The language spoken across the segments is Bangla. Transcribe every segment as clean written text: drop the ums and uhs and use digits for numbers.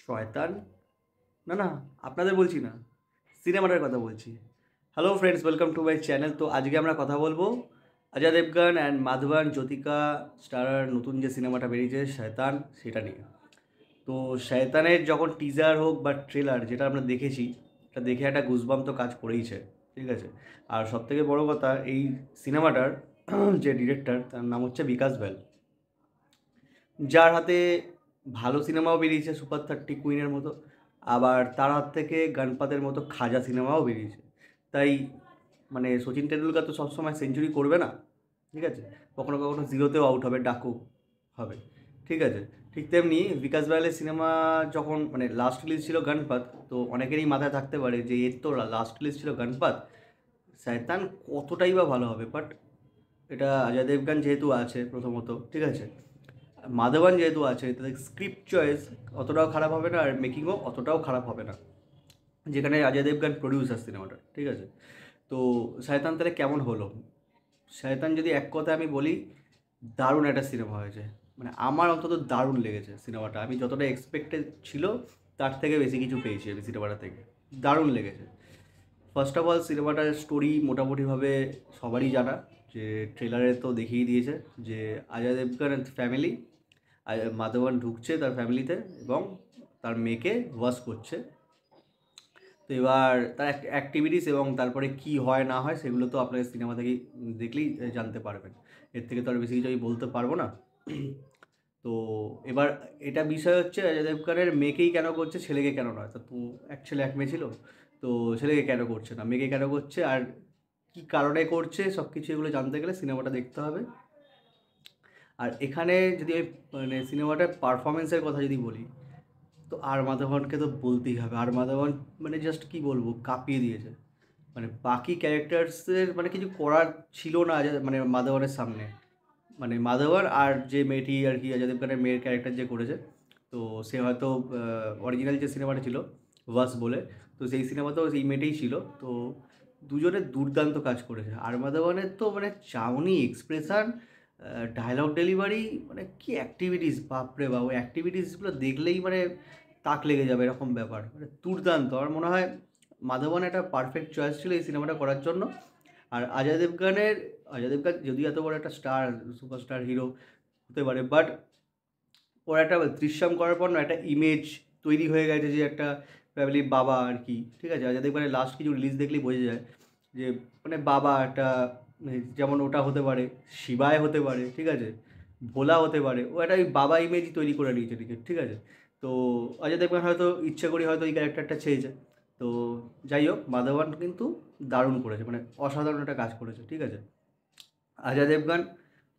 শয়তান? না, না, আপনাদের বলছি না, সিনেমাটার কথা বলছি। Hello friends, welcome to my channel. তো আজকে আমরা কথা বলবো অজয় দেবগন অ্যান্ড মাধবন জ্যোতিকা স্টারার নতুন যে সিনেমাটা বেরিয়েছে শয়তান, সেটা নিয়ে। তো শয়তানের যখন টিজার হোক বা ট্রেলার যেটা আমরা দেখেছি, এটা দেখে একটা গুজবাম তো কাজ করেইছে, ঠিক আছে। আর সবথেকে বড় কথা, এই সিনেমাটার যে ডিরেক্টর তার নাম হচ্ছে বিকাশ বেল, যার হাতে ভালো সিনেমাও বেরিয়েছে সুপার 30 কুইনের মতো, আবার তার হাত থেকে গণপতের মতো খাজা সিনেমাও বেরিয়েছে। তাই মানে সচিন টেন্ডুলকার তো সবসময় সেঞ্চুরি করবে না, ঠিক আছে, কখনো কখনো জিরোতেও আউট হবে, ডাকু হবে, ঠিক আছে। ঠিক তেমনি বিকাশ বায়ালের সিনেমা যখন মানে লাস্ট রিলিজ ছিল গণপত, তো অনেকেরই মাথায় থাকতে পারে যে এর তো লাস্ট রিলিজ ছিল গণপত, শয়তান কতটাই বা ভালো হবে। বাট এটা অজয় দেবগান যেহেতু আছে প্রথমত, ঠিক আছে, মাধবন যেহেতু আছে, তাদের স্ক্রিপ্ট চয়েস অতটাও খারাপ হবে না, আর মেকিংও অতটাও খারাপ হবে না, যেখানে অজয় দেবগান প্রডিউসার সিনেমাটা, ঠিক আছে। তো শয়তান তাহলে কেমন হলো? শয়তান যদি এক কথায় আমি বলি, দারুণ একটা সিনেমা হয়েছে। মানে আমার অন্তত দারুণ লেগেছে সিনেমাটা। আমি যতটা এক্সপেক্টেড ছিল তার থেকে বেশি কিছু পেয়েছি আমি সিনেমাটা থেকে। দারুণ লেগেছে। ফার্স্ট অফ অল সিনেমাটার স্টোরি মোটামুটিভাবে সবারই জানা, যে ট্রেলারে তো দেখিয়ে দিয়েছে যে অজয় দেবগনের ফ্যামিলি, মাধবন ঢুকছে তার ফ্যামিলিতে এবং তার মেয়েকে ওয়াশ করছে। তো এবার তার অ্যাক্টিভিটিস এবং তারপরে কি হয় না হয় সেগুলো তো আপনাদের সিনেমা থেকেই দেখলেই জানতে পারবেন। এর থেকে তো আর বেশি কিছু আমি বলতে পারবো না। তো এবার এটা বিষয় হচ্ছে অজয় দেবগনের মেয়েকেই কেন করছে, ছেলেকে কেন নয়? তো তো এক ছেলে এক মেয়ে ছিল, তো ছেলেকে কেন করছে না, মেয়েকে কেন করছে, আর কী কারণে করছে, সব কিছু এগুলো জানতে গেলে সিনেমাটা দেখতে হবে। আর এখানে যদি আমি মানে সিনেমাটার পারফরমেন্সের কথা যদি বলি, তো আর মাধবনকে তো বলতেই হবে। আর মাধবন মানে জাস্ট কি বলবো, কাঁপিয়ে দিয়েছে। মানে বাকি ক্যারেক্টার্সের মানে কিছু করার ছিল না মানে মাধবনের সামনে। মানে মাধবন আর যে মেয়েটি আর কি অজয় দেবগনের মেয়ের ক্যারেক্টার যে করেছে, তো সে হয়তো অরিজিনাল যে সিনেমাটা ছিল ওয়াস বলে, তো সেই সিনেমাতেও সেই মেয়েটাই ছিল। তো দুজনে দুর্দান্ত কাজ করেছে। আর মাধবনের তো মানে চাউনি, এক্সপ্রেশন, ডায়লগ ডেলিভারি, মানে কি অ্যাক্টিভিটিস, বাপরে বাবু, অ্যাক্টিভিটিসগুলো দেখলেই মানে তাক লেগে যাবে এরকম ব্যাপার, মানে দুর্দান্ত। আমার মনে হয় মাধবন একটা পারফেক্ট চয়েস ছিল এই সিনেমাটা করার জন্য। আর অজয় দেবগন যদিও এত বড় একটা স্টার, সুপারস্টার হিরো হতে পারে, বাট ওর একটা দৃশ্যম করার পর না একটা ইমেজ তৈরি হয়ে গেছে যে একটা ফ্যামিলির বাবা আর কি, ঠিক আছে। অজয় দেবগনের লাস্ট কিছু রিলিজ দেখলেই বোঝা যায় যে মানে বাবা একটা, মানে যেমন ওটা হতে পারে, শিবায় হতে পারে, ঠিক আছে, ভোলা হতে পারে, ও একটা ওই বাবা ইমেজই তৈরি করে নিয়েছে, ঠিক আছে। তো অজয় দেবগন হয়তো ইচ্ছে করে হয়তো এই ক্যারেক্টারটা চেয়েছে। তো যাই হোক, মাধবন কিন্তু দারুণ করেছে, মানে অসাধারণ একটা কাজ করেছে, ঠিক আছে। অজয় দেবগন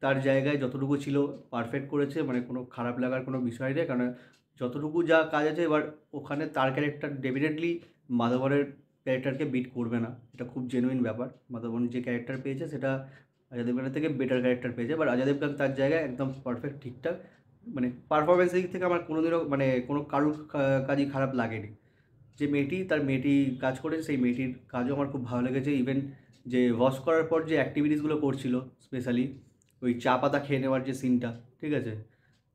তার জায়গায় যতটুকু ছিল পারফেক্ট করেছে, মানে কোনো খারাপ লাগার কোনো বিষয় নেই, কারণ যতটুকু যা কাজ আছে এবার ওখানে তার ক্যারেক্টার ডেফিনেটলি মাধবনের ক্যারেক্টারকে বিট করবে না, এটা খুব জেনুইন ব্যাপার। মাধবন যে ক্যারেক্টার পেয়েছে সেটা অজয় দেবগনের থেকে বেটার ক্যারেক্টার পেয়েছে, বাট অজয় দেবগন তার জায়গায় একদম পারফেক্ট, ঠিকঠাক। মানে পারফরমেন্সের দিক থেকে আমার কোনোদিনও মানে কোনো কারুর কাজই খারাপ লাগেনি। যে মেয়েটি তার মেয়েটি কাজ করেছে সেই মেয়েটির কাজও আমার খুব ভালো লেগেছে। ইভেন যে ওয়াশ করার পর যে অ্যাক্টিভিটিসগুলো করছিল, স্পেশালি ওই চা পাতা খেয়ে নেওয়ার যে সিনটা, ঠিক আছে,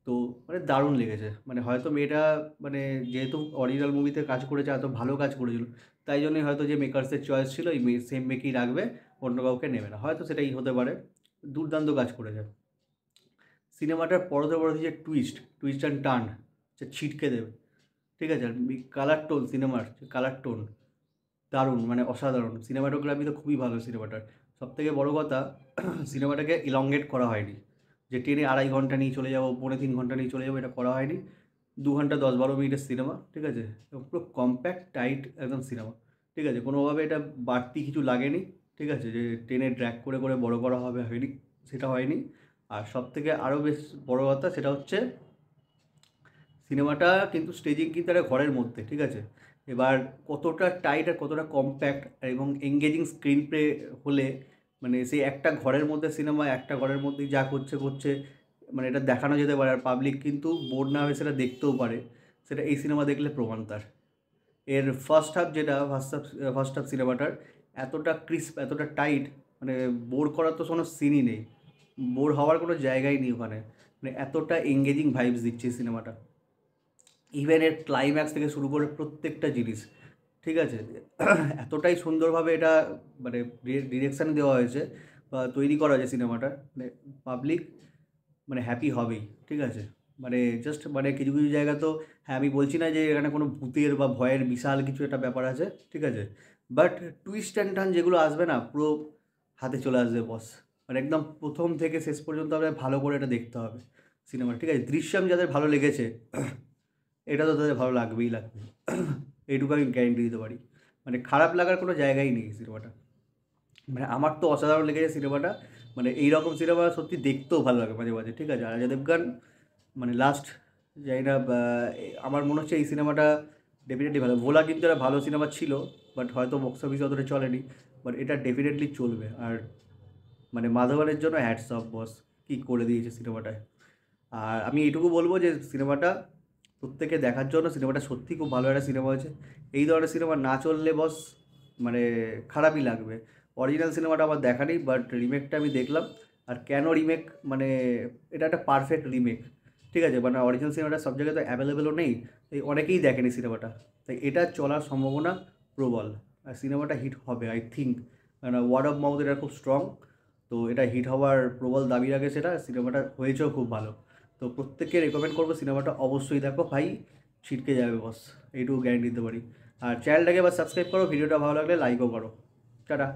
তো মানে দারুণ লেগেছে। মানে হয়তো মেয়েটা মানে যেহেতু অরিজিনাল মুভিতে কাজ করেছে, এত ভালো কাজ করেছিল, তাই জন্যই হয়তো যে মেকার্সের চয়েস ছিল এই সেম মেয়েকেই রাখবে, অন্য কাউকে নেবে না, হয়তো সেটাই হতে পারে। দুর্দান্ত কাজ করেছে। সিনেমাটার পরতে পরতে যে টুইস্ট অ্যান্ড টার্ন, যে ছিটকে দেবে, ঠিক আছে। আর কালার টোন, সিনেমার যে কালার টোন দারুণ, মানে অসাধারণ। সিনেমাটোগ্রাফি তো খুবই ভালো সিনেমাটার। সবথেকে বড় কথা, সিনেমাটাকে ইলংগেট করা হয়নি, যে টেনে 2.5 ঘন্টা নিয়ে চলে যাবো, 3.25 ঘন্টা নিয়ে চলে যাবো, এটা করা হয়নি। 2 ঘন্টা 10-12 মিনিটের সিনেমা, ঠিক আছে, এবং পুরো কম্প্যাক্ট টাইট একদম সিনেমা, ঠিক আছে। কোনোভাবে এটা বাড়তি কিছু লাগেনি, ঠিক আছে, যে টেনে ড্র্যাগ করে করে বড় করা হবে হয়নি, সেটা হয়নি। আর সবথেকে আরও বেশ বড় কথা সেটা হচ্ছে সিনেমাটা কিন্তু স্টেজিং কিন্তু একটা ঘরের মধ্যে, ঠিক আছে। এবার কতটা টাইট আর কতটা কম্প্যাক্ট এবং এঙ্গেজিং স্ক্রিন প্লে হলে মানে সেই একটা ঘরের মধ্যে সিনেমা, একটা ঘরের মধ্যেই যা করছে করছে, মানে এটা দেখানো যেতে পারে, আর পাবলিক কিন্তু বোর না হয়ে সেটা দেখতেও পারে, সেটা এই সিনেমা দেখলে প্রমাণ তার। এর ফার্স্ট হাফ সিনেমাটার এতটা ক্রিস্প, এতটা টাইট, মানে বোর করার তো কোনো সিনই নেই, বোর হওয়ার কোনো জায়গাই নেই ওখানে, মানে এতটা এঙ্গেজিং ভাইবস দিচ্ছে এই সিনেমাটা। ইভেন এর ক্লাইম্যাক্স থেকে শুরু করে প্রত্যেকটা জিনিস, ঠিক আছে, এতটাই সুন্দরভাবে এটা মানে ডিরেকশান দেওয়া হয়েছে বা তৈরি করা হয়েছে সিনেমাটা, মানে পাবলিক মানে হ্যাপি হবেই, ঠিক আছে। মানে জাস্ট মানে কিছু কিছু জায়গা তো, হ্যাঁ আমি বলছি না যে এখানে কোনো ভূতের বা ভয়ের বিশাল কিছু একটা ব্যাপার আছে, ঠিক আছে, বাট টুইস্ট অ্যান্ড টার্ন যেগুলো আসবে না পুরো হাতে চলে আসবে বস। মানে একদম প্রথম থেকে শেষ পর্যন্ত আপনার ভালো করে এটা দেখতে হবে সিনেমা, ঠিক আছে। দৃশ্যম যাদের ভালো লেগেছে এটা তো তাদের ভালো লাগবেই লাগবে, এইটুকু আমি গ্যারেন্টি দিতে পারি। মানে খারাপ লাগার কোনো জায়গাই নেই সিনেমাটা। মানে আমার তো অসাধারণ লেগেছে সিনেমাটা। মানে এইরকম সিনেমা সত্যি দেখতেও ভালো লাগে মাঝে মাঝে, ঠিক আছে। আর অজয় দেবগান মানে লাস্ট জানি না আমার মনে হচ্ছে এই সিনেমাটা ডেফিনেটলি ভালো। ভোলা কিন্তু একটা ভালো সিনেমা ছিল, বাট হয়তো বক্স অফিসে অতটা চলেনি, বাট এটা ডেফিনেটলি চলবে। আর মানে মাধবনের জন্য হ্যাটস অফ বস, কী করে দিয়েছে সিনেমাটায়। আর আমি এটুকু বলবো যে সিনেমাটা প্রত্যেকে দেখার জন্য, সিনেমাটা সত্যি খুব ভালো একটা সিনেমা হয়েছে। এই ধরনের সিনেমা না চললে বস মানে খারাপই লাগবে। অরিজিনাল সিনেমাটা আমার দেখা নেই, বাট রিমেকটা আমি দেখলাম। আর কেন রিমেক, মানে এটা একটা পারফেক্ট রিমেক, ঠিক আছে। মানে অরিজিনাল সিনেমাটা সব জায়গায় তো অ্যাভেলেবেলও নেই, তাই অনেকেই দেখেনি সিনেমাটা, তাই এটা চলার সম্ভাবনা প্রবল। আর সিনেমাটা হিট হবে আই থিঙ্ক, কারণ ওয়ার্ড অফ মাউথ এটা খুব স্ট্রং। তো এটা হিট হওয়ার প্রবল দাবি রাখে সেটা, সিনেমাটা হয়েছেও খুব ভালো। তো প্রত্যেককে রেকমেন্ড করবো সিনেমাটা অবশ্যই দেখো ভাই, ছিটকে যাবে বস, এইটুকু গ্যারেন্টি দিতে পারি। আর চ্যানেলটাকে এবার সাবস্ক্রাইব করো, ভিডিওটা ভালো লাগলে লাইকও করো। টাটা।